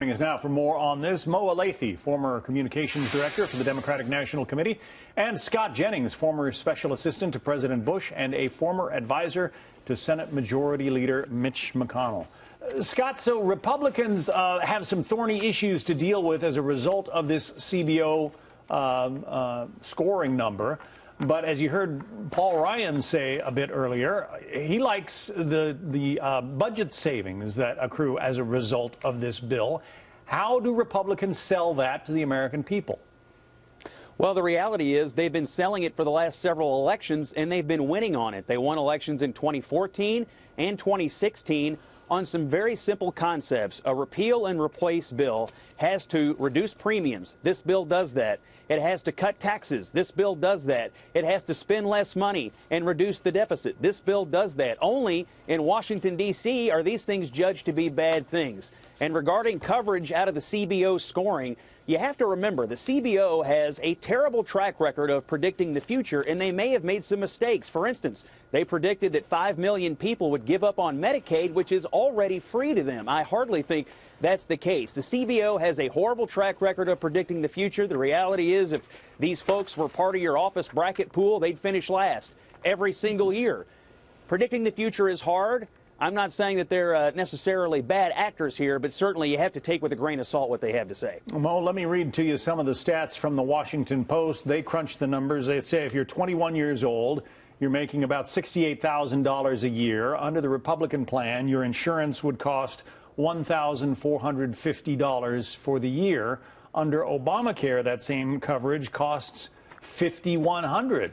Joining us now for more on this, Mo Elleithee, former communications director for the Democratic National Committee, and Scott Jennings, former special assistant to President Bush and a former advisor to Senate Majority Leader Mitch McConnell. Scott, so Republicans have some thorny issues to deal with as a result of this CBO scoring number. But as you heard Paul Ryan say a bit earlier, he likes the budget savings that accrue as a result of this bill. How do Republicans sell that to the American people? Well, the reality is they've been selling it for the last several elections, and they've been winning on it. They won elections in 2014 and 2016 on some very simple concepts. A repeal and replace bill has to reduce premiums. This bill does that. It has to cut taxes. This bill does that. It has to spend less money and reduce the deficit. This bill does that. Only in Washington, D.C. are these things judged to be bad things. And regarding coverage out of the CBO scoring, you have to remember the CBO has a terrible track record of predicting the future, and they may have made some mistakes. For instance, they predicted that 5 million people would give up on Medicaid, which is already free to them. I hardly think that's the case. The CBO has a horrible track record of predicting the future. The reality is if these folks were part of your office bracket pool, they'd finish last every single year. Predicting the future is hard. I'm not saying that they're necessarily bad actors here, but certainly you have to take with a grain of salt what they have to say. Mo, let me read to you some of the stats from the Washington Post. They crunch the numbers. They say if you're 21 years old, you're making about $68,000 a year. Under the Republican plan, your insurance would cost $1,450 for the year. Under Obamacare, that same coverage costs $5,100.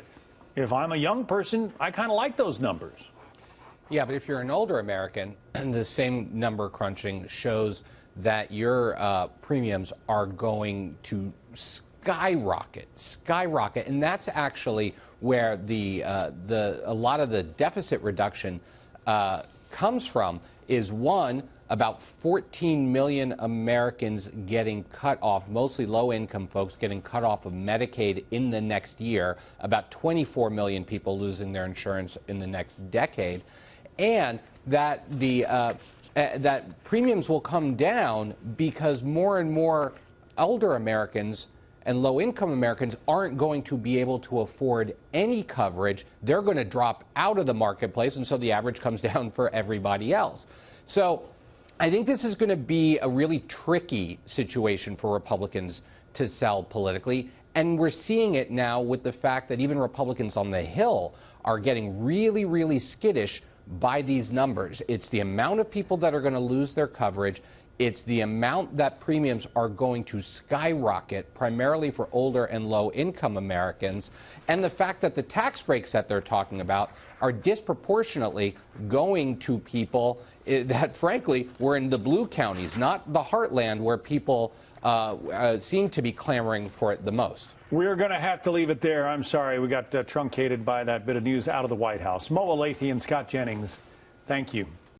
If I'm a young person, I kind of like those numbers. Yeah, but if you're an older American, the same number crunching shows that your premiums are going to skyrocket, and that's actually where a lot of the deficit reduction comes from. Is one, about 14 million Americans getting cut off, mostly low-income folks getting cut off of Medicaid in the next year, about 24 million people losing their insurance in the next decade, and that that premiums will come down because more and more older Americans and low-income Americans aren't going to be able to afford any coverage. They're going to drop out of the marketplace, and so the average comes down for everybody else. So I think this is going to be a really tricky situation for Republicans to sell politically, and we're seeing it now with the fact that even Republicans on the Hill are getting really, really skittish by these numbers. It's the amount of people that are going to lose their coverage. It's the amount that premiums are going to skyrocket, primarily for older and low-income Americans, and the fact that the tax breaks that they're talking about are disproportionately going to people that, frankly, were in the blue counties, not the heartland where people seem to be clamoring for it the most. We're going to have to leave it there. I'm sorry, we got truncated by that bit of news out of the White House. Mo Elleithee and Scott Jennings, thank you.